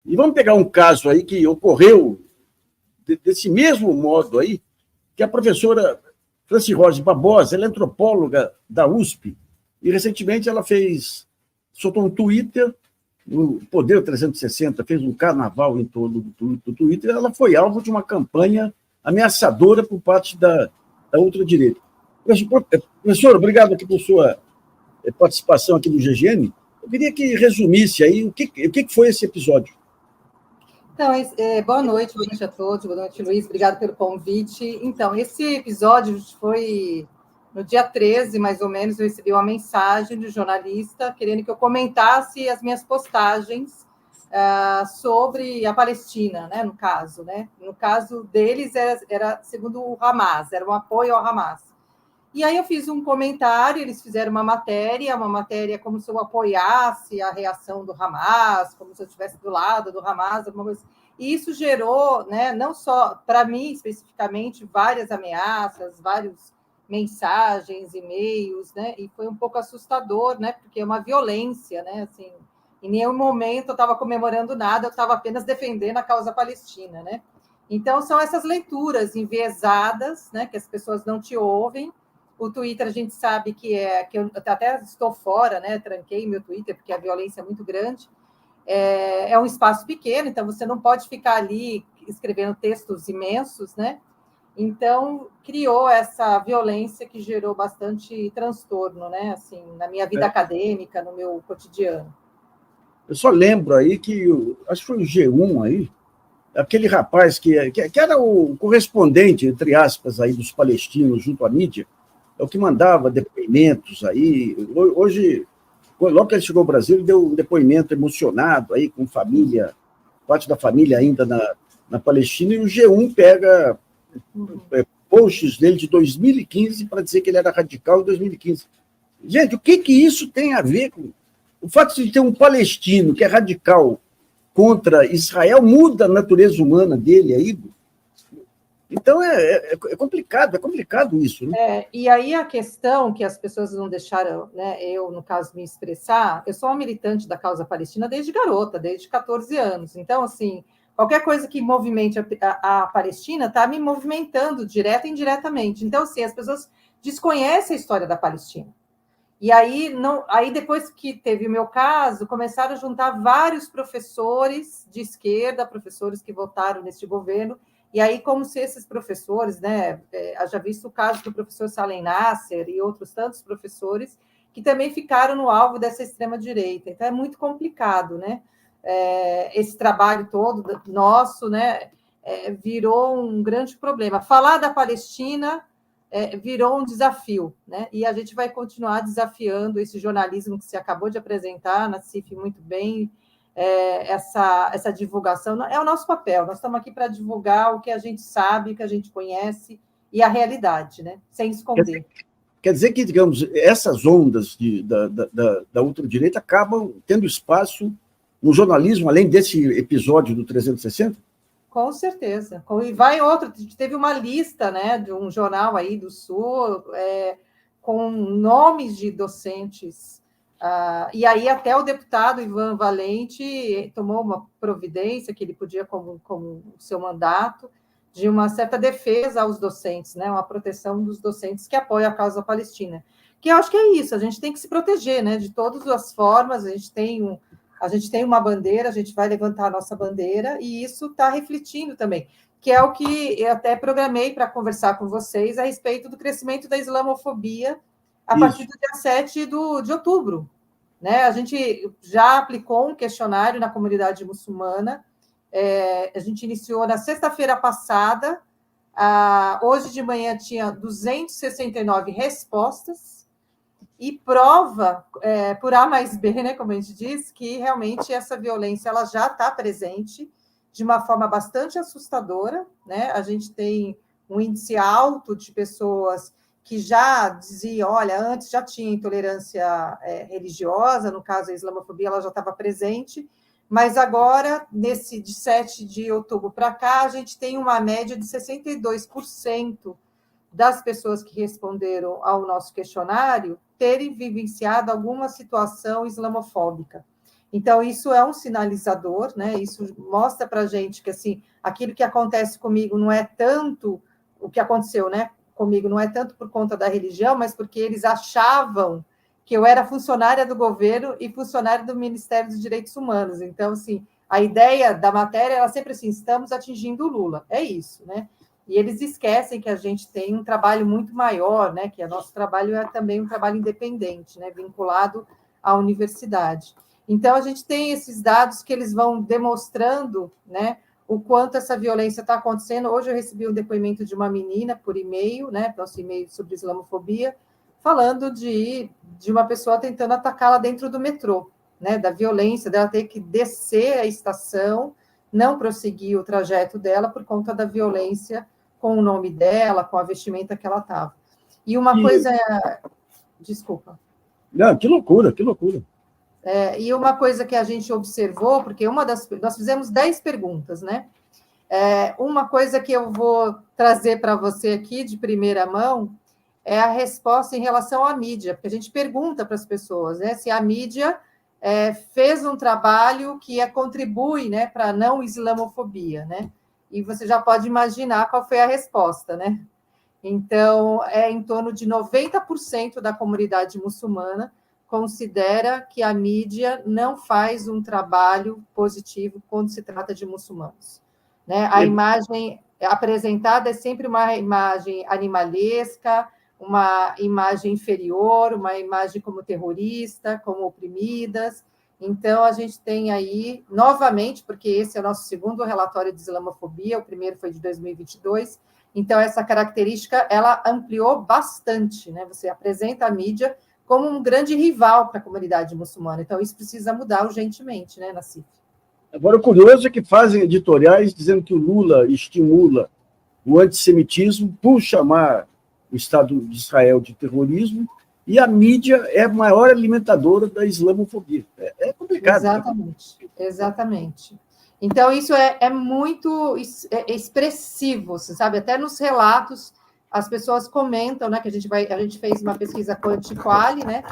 E vamos pegar um caso aí que ocorreu desse mesmo modo aí, que a professora Franci Rose Barbosa, ela é antropóloga da USP, e recentemente ela soltou um Twitter, no Poder 360, fez um carnaval em torno do Twitter, ela foi alvo de uma campanha ameaçadora por parte da ultradireita. Professor, obrigado aqui por sua participação aqui no GGN. Eu queria que resumisse aí o que foi esse episódio. Então, boa noite a todos, boa noite, Luiz, obrigado pelo convite. Então, esse episódio foi no dia 13, mais ou menos, eu recebi uma mensagem de um jornalista querendo que eu comentasse as minhas postagens sobre a Palestina, né, no caso. Né? No caso deles, era segundo o Hamas, era um apoio ao Hamas. E aí eu fiz um comentário, eles fizeram uma matéria como se eu apoiasse a reação do Hamas, como se eu estivesse do lado do Hamas, alguma coisa. E isso gerou, né, não só para mim especificamente, várias ameaças, várias mensagens, e-mails, né, e foi um pouco assustador, né, porque é uma violência, né, assim, em nenhum momento eu estava comemorando nada, eu estava apenas defendendo a causa palestina, né. Então, são essas leituras enviesadas, né, que as pessoas não te ouvem. O Twitter, a gente sabe que eu até estou fora, né? Tranquei meu Twitter, porque a violência é muito grande. É um espaço pequeno, então você não pode ficar ali escrevendo textos imensos, né? Então, criou essa violência que gerou bastante transtorno, né? Assim, na minha vida acadêmica, no meu cotidiano. Eu só lembro aí que, acho que foi o G1 aí, aquele rapaz que era o correspondente, entre aspas, aí dos palestinos junto à mídia, é o que mandava depoimentos aí. Hoje, logo que ele chegou ao Brasil, ele deu um depoimento emocionado aí com família, parte da família ainda na Palestina, e o G1 pega posts dele de 2015 para dizer que ele era radical em 2015. Gente, o que isso tem a ver com... O fato de ter um palestino que é radical contra Israel muda a natureza humana dele aí. Então, é complicado isso. Né? E aí a questão que as pessoas não deixaram, né, eu, no caso, me expressar, eu sou uma militante da causa palestina desde garota, desde 14 anos. Então, assim, qualquer coisa que movimente a Palestina está me movimentando direta e indiretamente. Então, assim, as pessoas desconhecem a história da Palestina. E aí, depois que teve o meu caso, começaram a juntar vários professores de esquerda, professores que votaram neste governo, e aí, como se esses professores, né, haja visto o caso do professor Salem Nasser e outros tantos professores, que também ficaram no alvo dessa extrema-direita. Então, é muito complicado, né? Esse trabalho todo nosso, né, virou um grande problema. Falar da Palestina virou um desafio, né? E a gente vai continuar desafiando esse jornalismo que você acabou de apresentar, na CIF, muito bem, essa divulgação. É o nosso papel, nós estamos aqui para divulgar o que a gente sabe, o que a gente conhece, e a realidade, né? Sem esconder. Quer dizer que, digamos, essas ondas da ultradireita acabam tendo espaço no jornalismo, além desse episódio do 360? Com certeza. E vai outro, teve uma lista, né, de um jornal aí do Sul, com nomes de docentes, e aí até o deputado Ivan Valente tomou uma providência que ele podia, como seu mandato, de uma certa defesa aos docentes, né, uma proteção dos docentes que apoiam a causa palestina. Que eu acho que é isso, a gente tem que se proteger, né, de todas as formas, a gente tem uma bandeira, a gente vai levantar a nossa bandeira, e isso está refletindo também, que é o que eu até programei para conversar com vocês a respeito do crescimento da islamofobia a partir do dia 7 de outubro. Né? A gente já aplicou um questionário na comunidade muçulmana, a gente iniciou na sexta-feira passada, hoje de manhã tinha 269 respostas, e prova, por A mais B, né, como a gente diz, que realmente essa violência ela já está presente de uma forma bastante assustadora. Né? A gente tem um índice alto de pessoas que já diziam, olha, antes já tinha intolerância religiosa, no caso a islamofobia ela já estava presente, mas agora, de 7 de outubro para cá, a gente tem uma média de 62% das pessoas que responderam ao nosso questionário terem vivenciado alguma situação islamofóbica. Então, isso é um sinalizador, né? Isso mostra para a gente que, assim, aquilo que acontece comigo não é tanto o que aconteceu, né? Comigo não é tanto por conta da religião, mas porque eles achavam que eu era funcionária do governo e funcionária do Ministério dos Direitos Humanos. Então, assim, a ideia da matéria era sempre assim, estamos atingindo o Lula. É isso, né? E eles esquecem que a gente tem um trabalho muito maior, né? Que o nosso trabalho é também um trabalho independente, né? Vinculado à universidade. Então, a gente tem esses dados que eles vão demonstrando, né? O quanto essa violência está acontecendo. Hoje eu recebi um depoimento de uma menina por e-mail, né? Nosso e-mail sobre islamofobia, falando de uma pessoa tentando atacá-la dentro do metrô, né? Da violência dela ter que descer a estação, não prosseguir o trajeto dela por conta da violência com o nome dela, com a vestimenta que ela estava. E uma coisa... Desculpa. Não, que loucura, que loucura. E uma coisa que a gente observou, porque nós fizemos 10 perguntas, né? Uma coisa que eu vou trazer para você aqui de primeira mão é a resposta em relação à mídia, porque a gente pergunta para as pessoas, né, se a mídia fez um trabalho que contribui, né, para a não islamofobia, né? E você já pode imaginar qual foi a resposta, né? Então, em torno de 90% da comunidade muçulmana considera que a mídia não faz um trabalho positivo quando se trata de muçulmanos, né? A imagem apresentada é sempre uma imagem animalesca, uma imagem inferior, uma imagem como terrorista, como oprimidas. Então, a gente tem aí, novamente, porque esse é o nosso segundo relatório de islamofobia, o primeiro foi de 2022, então, essa característica, ela ampliou bastante, né? Você apresenta a mídia como um grande rival para a comunidade muçulmana. Então, isso precisa mudar urgentemente, né, Nassif? Agora, o curioso é que fazem editoriais dizendo que o Lula estimula o antissemitismo por chamar o Estado de Israel de terrorismo, e a mídia é a maior alimentadora da islamofobia. É complicado. Exatamente, né? Exatamente. Então, isso é muito expressivo, você sabe? Até nos relatos, as pessoas comentam, né? Que a gente fez uma pesquisa quanti-quali, né?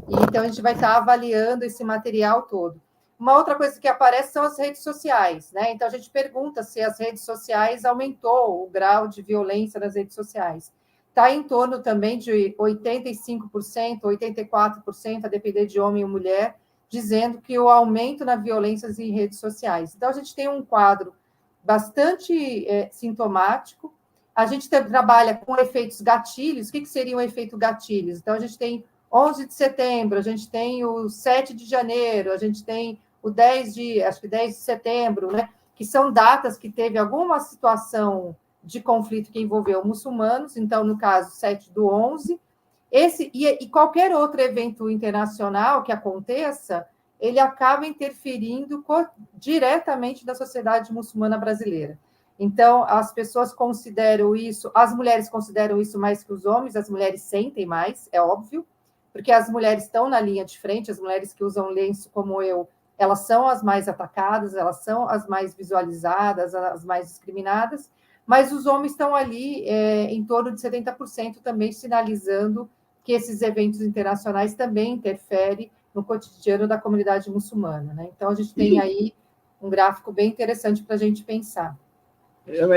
E então a gente vai estar avaliando esse material todo. Uma outra coisa que aparece são as redes sociais, né? Então a gente pergunta se as redes sociais aumentou o grau de violência nas redes sociais. Está em torno também de 85%, 84%, a depender de homem ou mulher, dizendo que o aumento na violência em redes sociais. Então, a gente tem um quadro bastante sintomático. A gente trabalha com efeitos gatilhos. O que seriam efeitos gatilhos? Então, a gente tem 11 de setembro, a gente tem o 7 de janeiro, a gente tem o 10 de setembro, né? Que são datas que teve alguma situação de conflito que envolveu muçulmanos, então, no caso, 7/11, e qualquer outro evento internacional que aconteça, ele acaba interferindo diretamente da sociedade muçulmana brasileira. Então, as pessoas consideram isso, as mulheres consideram isso mais que os homens, as mulheres sentem mais, é óbvio, porque as mulheres estão na linha de frente, as mulheres que usam lenço como eu, elas são as mais atacadas, elas são as mais visualizadas, as mais discriminadas, mas os homens estão ali em torno de 70% também sinalizando que esses eventos internacionais também interferem no cotidiano da comunidade muçulmana, né? Então, a gente tem aí um gráfico bem interessante para a gente pensar.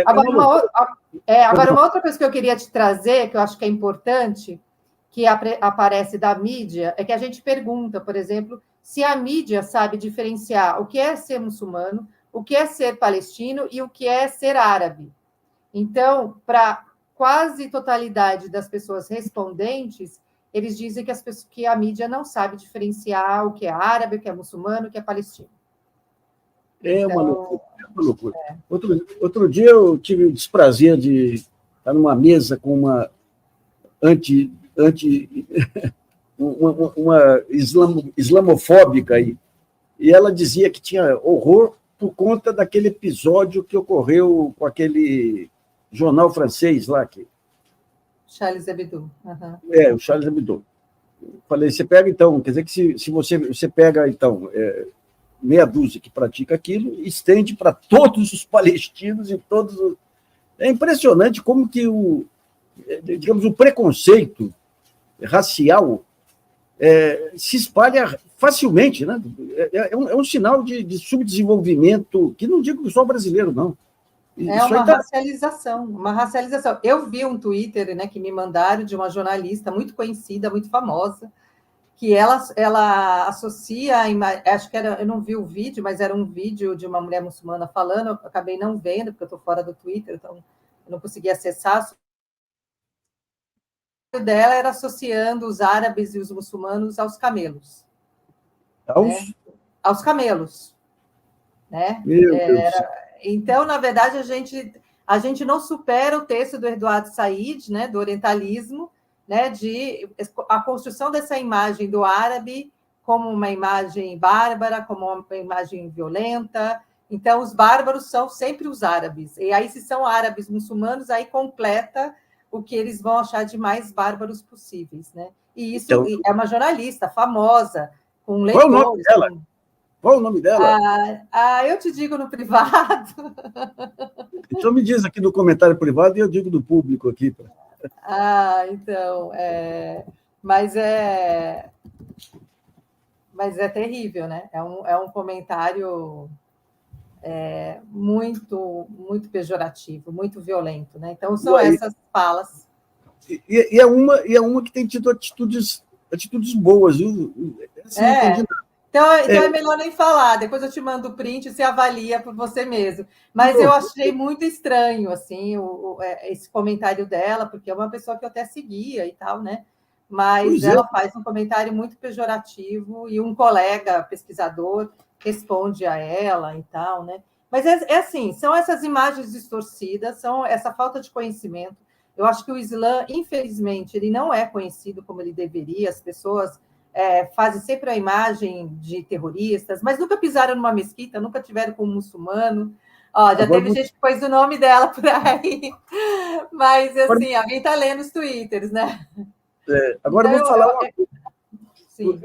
Agora, uma outra coisa que eu queria te trazer, que eu acho que é importante, que aparece da mídia, é que a gente pergunta, por exemplo, se a mídia sabe diferenciar o que é ser muçulmano, o que é ser palestino e o que é ser árabe. Então, para quase totalidade das pessoas respondentes, eles dizem que a mídia não sabe diferenciar o que é árabe, o que é muçulmano, o que é palestino. É uma loucura. Outro dia eu tive o desprazer de estar numa mesa com uma uma islamofóbica aí, e ela dizia que tinha horror por conta daquele episódio que ocorreu com aquele jornal francês lá. Charles Hebdo. Uhum. O Charles Hebdo. Falei, você pega então, quer dizer que se você pega então meia dúzia que pratica aquilo, estende para todos os palestinos e todos. É impressionante como que o preconceito racial se espalha facilmente, né? É um sinal de subdesenvolvimento, que não digo só brasileiro, não. É uma racialização, uma racialização. Eu vi um Twitter, né, que me mandaram de uma jornalista muito conhecida, muito famosa, que ela associa, acho que era, eu não vi o vídeo, mas era um vídeo de uma mulher muçulmana falando, eu acabei não vendo, porque eu estou fora do Twitter, então eu não consegui acessar. O dela era associando os árabes e os muçulmanos aos camelos. Né? Aos camelos. Né? Meu Deus. Então, na verdade, a gente não supera o texto do Eduardo Said, né, do orientalismo, né, de a construção dessa imagem do árabe como uma imagem bárbara, como uma imagem violenta. Então, os bárbaros são sempre os árabes. E aí, se são árabes muçulmanos, aí completa o que eles vão achar de mais bárbaros possíveis. Né? E isso então, é uma jornalista famosa, com leitores. Qual o nome dela? Qual o nome dela? Eu te digo no privado. Então me diz aqui no comentário privado e eu digo do público aqui. Então, mas é terrível, né? É um comentário muito, muito pejorativo, muito violento, né? Então, são essas falas. E é uma que tem tido atitudes boas, viu? Assim, não entendi nada. Então é melhor nem falar, depois eu te mando o print e você avalia por você mesmo. Mas eu achei muito estranho, assim, esse comentário dela, porque é uma pessoa que eu até seguia e tal, né? Mas ela faz um comentário muito pejorativo e um colega pesquisador responde a ela e tal, né? Mas assim, são essas imagens distorcidas, são essa falta de conhecimento. Eu acho que o Islã, infelizmente, ele não é conhecido como ele deveria, as pessoas fazem sempre a imagem de terroristas, mas nunca pisaram numa mesquita, nunca tiveram com um muçulmano. Já agora, teve gente que pôs o nome dela por aí. Mas, assim, alguém está lendo os twitters, né? Agora então,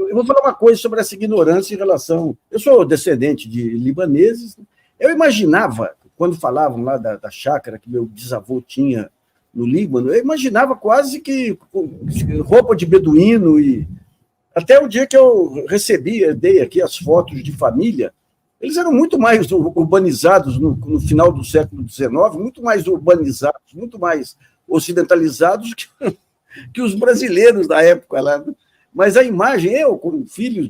eu vou falar uma coisa sobre essa ignorância em relação... Eu sou descendente de libaneses. Eu imaginava, quando falavam lá da chácara que meu bisavô tinha no Líbano, eu imaginava quase que roupa de beduíno e... Até o dia que eu dei aqui as fotos de família, eles eram muito mais urbanizados no final do século XIX, muito mais urbanizados, muito mais ocidentalizados que os brasileiros da época lá. Mas a imagem, eu, como filho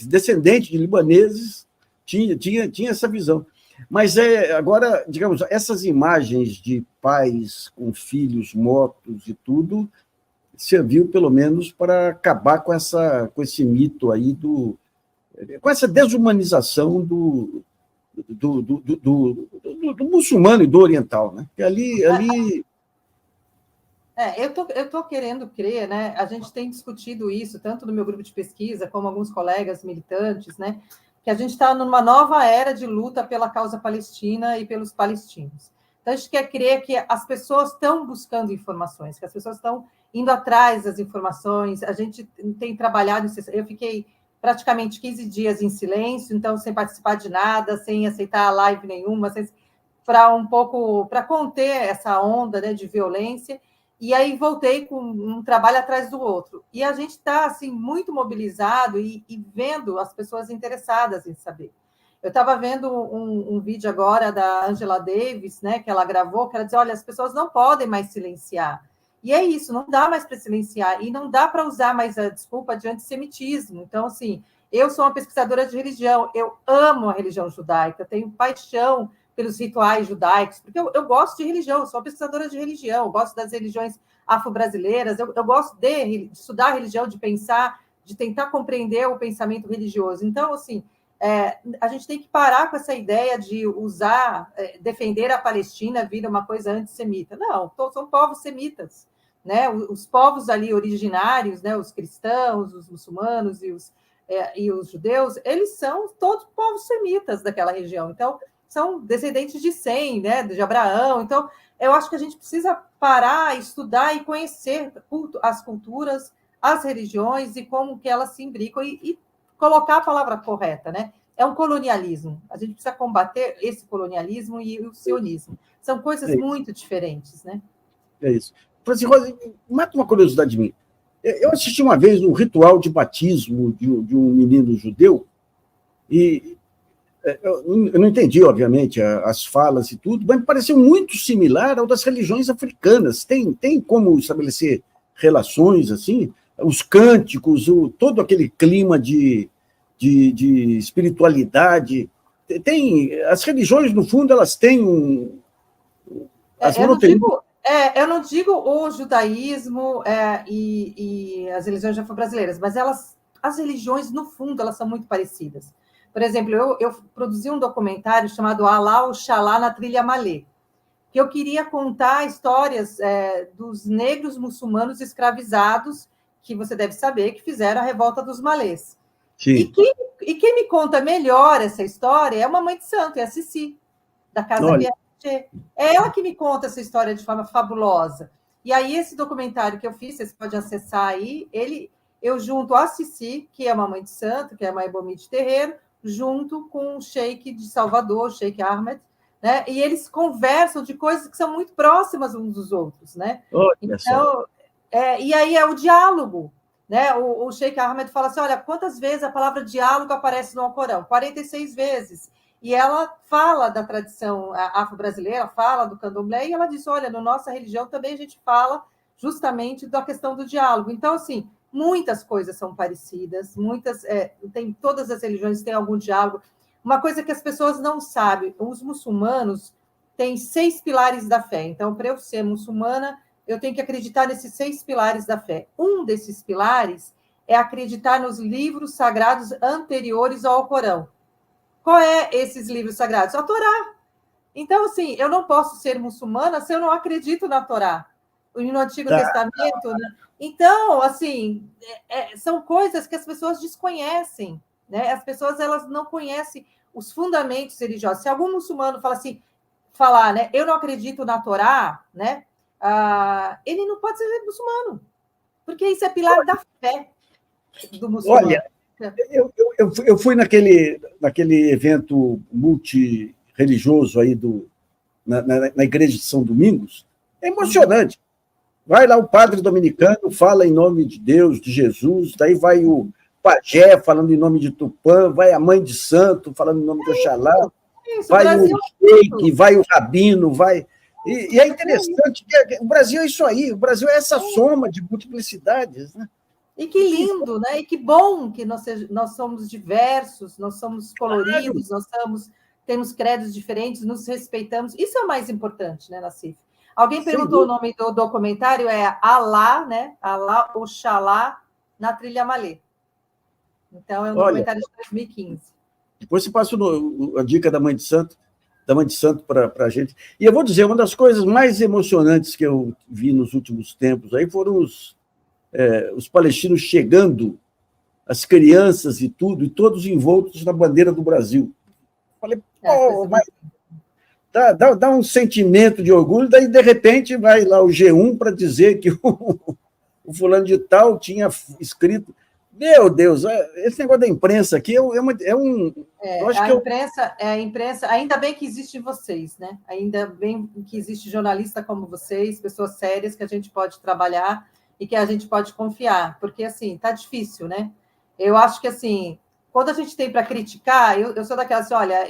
descendente de libaneses, tinha essa visão. Mas agora, digamos, essas imagens de pais com filhos mortos e tudo serviu, pelo menos, para acabar com esse mito aí com essa desumanização do muçulmano e do oriental, né? Que ali... eu tô querendo crer, né? A gente tem discutido isso, tanto no meu grupo de pesquisa, como alguns colegas militantes, né? Que a gente está numa nova era de luta pela causa palestina e pelos palestinos. Então, a gente quer crer que as pessoas estão buscando informações, que as pessoas estão indo atrás das informações. A gente tem trabalhado... Eu fiquei praticamente 15 dias em silêncio, então, sem participar de nada, sem aceitar live nenhuma, para conter essa onda, né, de violência. E aí voltei com um trabalho atrás do outro. E a gente está assim, muito mobilizado e vendo as pessoas interessadas em saber. Eu estava vendo um vídeo agora da Angela Davis, né, que ela gravou, que ela dizia, olha, as pessoas não podem mais silenciar. E é isso, não dá mais para silenciar, e não dá para usar mais a desculpa de antissemitismo. Então, assim, eu sou uma pesquisadora de religião, eu amo a religião judaica, eu tenho paixão pelos rituais judaicos, porque eu gosto de religião, eu sou uma pesquisadora de religião, eu gosto das religiões afro-brasileiras, eu gosto de estudar religião, de pensar, de tentar compreender o pensamento religioso. Então, assim, a gente tem que parar com essa ideia de usar, defender a Palestina vira uma coisa antissemita. Não, são povos semitas, né? Os povos ali originários, né? Os cristãos, os muçulmanos e os judeus, eles são todos povos semitas daquela região. Então, são descendentes de Sem, né? De Abraão. Então, eu acho que a gente precisa parar, estudar e conhecer as culturas, as religiões e como que elas se imbricam e colocar a palavra correta, né? É um colonialismo. A gente precisa combater esse colonialismo e o sionismo. São coisas muito diferentes, né? É isso. Francisco Rosa, mata uma curiosidade de mim. Eu assisti uma vez um ritual de batismo de um menino judeu, e eu não entendi, obviamente, as falas e tudo, mas me pareceu muito similar ao das religiões africanas. Tem como estabelecer relações assim? Os cânticos, todo aquele clima de espiritualidade. As religiões, no fundo, elas têm as eu não digo o judaísmo e as religiões afro-brasileiras, mas as religiões, no fundo, elas são muito parecidas. Por exemplo, eu produzi um documentário chamado Alá Oxalá na Trilha Malê, que eu queria contar histórias dos negros muçulmanos escravizados, que você deve saber, que fizeram a revolta dos malês. Sim. E quem me conta melhor essa história é uma mãe de santo, é a Cici, da Casa Piaget. É ela que me conta essa história de forma fabulosa. E aí, esse documentário que eu fiz, você pode acessar aí, eu junto a Cici, que é uma mãe de santo, que é uma Ebomi de terreiro, junto com o Sheik de Salvador, o Sheik Ahmed, né? E eles conversam de coisas que são muito próximas uns dos outros, né? Então, e aí é o diálogo, né? O Sheik Ahmed fala assim, olha, quantas vezes a palavra diálogo aparece no Alcorão? 46 vezes. E ela fala da tradição afro-brasileira, fala do candomblé, e ela diz, olha, na nossa religião também a gente fala justamente da questão do diálogo. Então, assim, muitas coisas são parecidas, todas as religiões têm algum diálogo. Uma coisa que as pessoas não sabem, os muçulmanos têm 6 pilares da fé. Então, para eu ser muçulmana, eu tenho que acreditar nesses 6 pilares da fé. Um desses pilares é acreditar nos livros sagrados anteriores ao Alcorão. Qual é esses livros sagrados? A Torá. Então, assim, eu não posso ser muçulmana se eu não acredito na Torá. No Antigo Testamento, né? Então, assim, são coisas que as pessoas desconhecem, né? As pessoas, elas não conhecem os fundamentos religiosos. Se algum muçulmano falar, né, eu não acredito na Torá, né? Ele não pode ser muçulmano, porque isso é pilar da fé do muçulmano. Olha, eu fui naquele evento multirreligioso aí na igreja de São Domingos. É emocionante. Vai lá o padre dominicano, fala em nome de Deus, de Jesus, daí vai o pajé falando em nome de Tupã, vai a mãe de santo falando em nome de Oxalá, vai o sheik, vai o rabino, vai... E é interessante, que o Brasil é isso aí, o Brasil é essa soma de multiplicidades, né? E que lindo, né? E que bom que nós somos diversos, nós somos coloridos, temos credos diferentes, nos respeitamos. Isso é o mais importante, né, Nassif? Alguém perguntou o nome do documentário, é Alá, né? Alá Oxalá na Trilha Malê. Então, é um documentário de 2015. Depois você passa a dica da Mãe de Santo para a gente. E eu vou dizer, uma das coisas mais emocionantes que eu vi nos últimos tempos aí foram os palestinos chegando, as crianças e tudo, e todos envoltos na bandeira do Brasil. Falei, mas dá um sentimento de orgulho, daí, de repente, vai lá o G1 para dizer que o fulano de tal tinha escrito. Meu Deus, esse negócio da imprensa aqui eu acho a imprensa, ainda bem que existe vocês, né? Ainda bem que existe jornalista como vocês, pessoas sérias que a gente pode trabalhar e que a gente pode confiar, porque, assim, tá difícil, né? Eu acho que, assim, quando a gente tem para criticar, eu sou daquela assim, olha,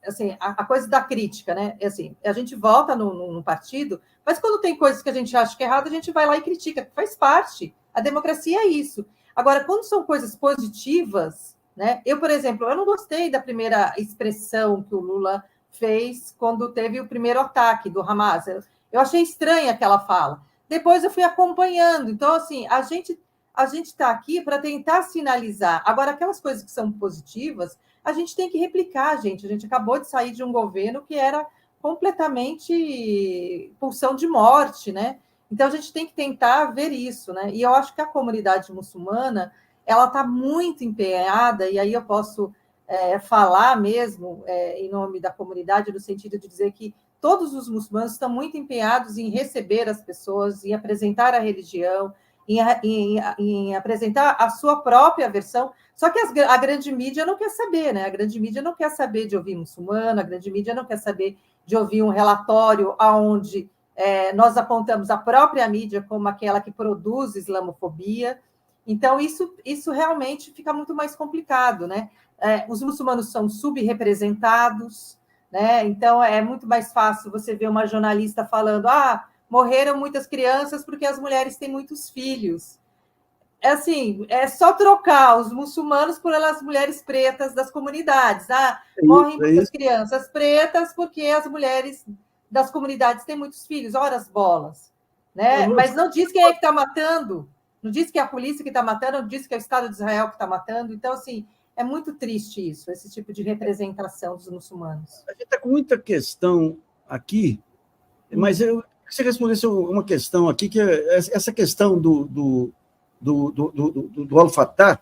assim, a coisa da crítica, né? Assim, a gente vota no partido, mas quando tem coisas que a gente acha que é errado, a gente vai lá e critica, faz parte. A democracia é isso. Agora, quando são coisas positivas, né? Eu, por exemplo, eu não gostei da primeira expressão que o Lula fez quando teve o primeiro ataque do Hamas. Eu achei estranha aquela fala. Depois eu fui acompanhando. Então, assim, a gente está aqui para tentar sinalizar. Agora, aquelas coisas que são positivas, a gente tem que replicar, gente. A gente acabou de sair de um governo que era completamente pulsão de morte, né? Então, a gente tem que tentar ver isso, né? E eu acho que a comunidade muçulmana, ela está muito empenhada, e aí eu posso falar mesmo em nome da comunidade, no sentido de dizer que todos os muçulmanos estão muito empenhados em receber as pessoas, em apresentar a religião, em apresentar a sua própria versão. Só que a grande mídia não quer saber, né? A grande mídia não quer saber de ouvir muçulmano, a grande mídia não quer saber de ouvir um relatório onde nós apontamos a própria mídia como aquela que produz islamofobia. Então, isso realmente fica muito mais complicado, né? Os muçulmanos são subrepresentados, né? Então, é muito mais fácil você ver uma jornalista falando: morreram muitas crianças porque as mulheres têm muitos filhos. Assim, é só trocar os muçulmanos por as mulheres pretas das comunidades. Morrem muitas crianças pretas porque as mulheres das comunidades têm muitos filhos. Ora as bolas, né? Mas não diz quem é que está matando, não diz que é a polícia que está matando, não diz que é o Estado de Israel que está matando. Então, assim, é muito triste isso, esse tipo de representação dos muçulmanos. A gente está com muita questão aqui, mas eu queria que você respondesse uma questão aqui, que é essa questão do Al-Fatah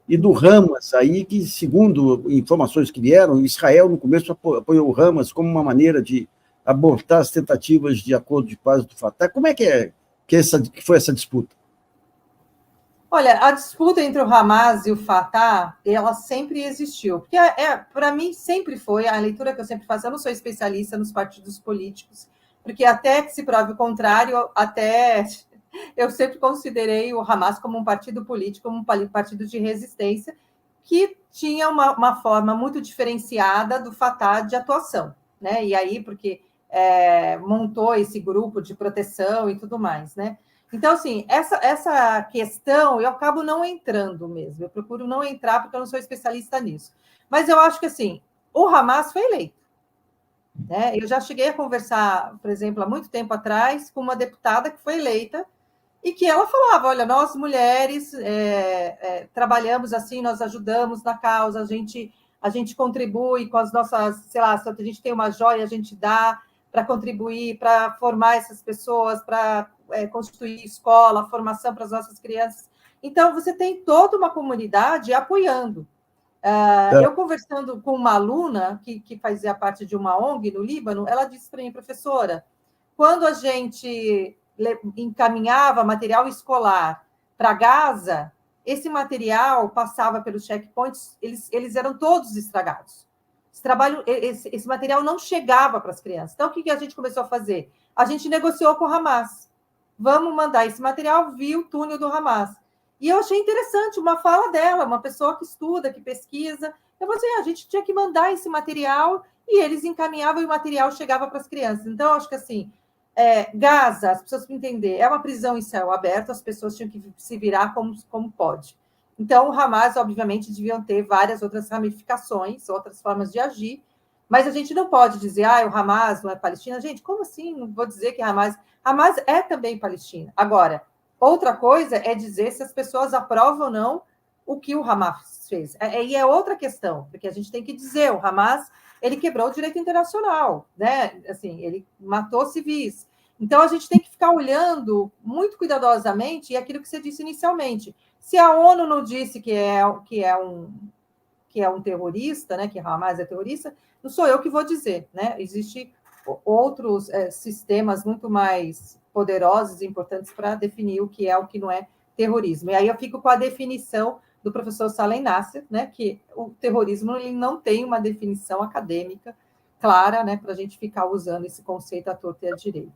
e do Hamas, aí, que, segundo informações que vieram, Israel, no começo, apoiou o Hamas como uma maneira de abortar as tentativas de acordo de paz do Fatah. Como é que foi essa disputa? Olha, a disputa entre o Hamas e o Fatah, ela sempre existiu. Porque, para mim, sempre foi, a leitura que eu sempre faço, eu não sou especialista nos partidos políticos, porque até que se prove o contrário, eu sempre considerei o Hamas como um partido político, como um partido de resistência, que tinha uma forma muito diferenciada do Fatah de atuação, né? E aí, porque montou esse grupo de proteção e tudo mais, né? Então, assim, essa questão eu acabo não entrando mesmo. Eu procuro não entrar porque eu não sou especialista nisso. Mas eu acho que, assim, o Hamas foi eleito, né? Eu já cheguei a conversar, por exemplo, há muito tempo atrás, com uma deputada que foi eleita e que ela falava: olha, nós mulheres trabalhamos assim, nós ajudamos na causa, a gente contribui com as nossas, sei lá, se a gente tem uma joia, a gente dá para contribuir, para formar essas pessoas, para constituir escola, formação para as nossas crianças. Então, você tem toda uma comunidade apoiando. Eu conversando com uma aluna que fazia parte de uma ONG no Líbano, ela disse para mim: professora, quando a gente encaminhava material escolar para Gaza, esse material passava pelos checkpoints, eles eram todos estragados. Esse material não chegava para as crianças. Então, o que a gente começou a fazer? A gente negociou com o Hamas. Vamos mandar esse material via o túnel do Hamas. E eu achei interessante uma fala dela, uma pessoa que estuda, que pesquisa. Eu falei assim: a gente tinha que mandar esse material e eles encaminhavam e o material chegava para as crianças. Então, eu acho que assim, Gaza, as pessoas precisam entender, é uma prisão em céu aberto, as pessoas tinham que se virar como pode. Então, o Hamas, obviamente, deviam ter várias outras ramificações, outras formas de agir, mas a gente não pode dizer: o Hamas não é Palestina. Gente, como assim? Não vou dizer que Hamas é também Palestina. Agora, outra coisa é dizer se as pessoas aprovam ou não o que o Hamas fez. E é outra questão, porque a gente tem que dizer: o Hamas, ele quebrou o direito internacional, né? Assim, ele matou civis. Então, a gente tem que ficar olhando muito cuidadosamente, e aquilo que você disse inicialmente. Se a ONU não disse que é um terrorista, né, que Hamas é terrorista, não sou eu que vou dizer, né? Existem outros sistemas muito mais poderosos e importantes para definir o que é o que não é terrorismo. E aí eu fico com a definição do professor Salem Nasser, né, que o terrorismo ele não tem uma definição acadêmica clara, né, para a gente ficar usando esse conceito à torta e à direita.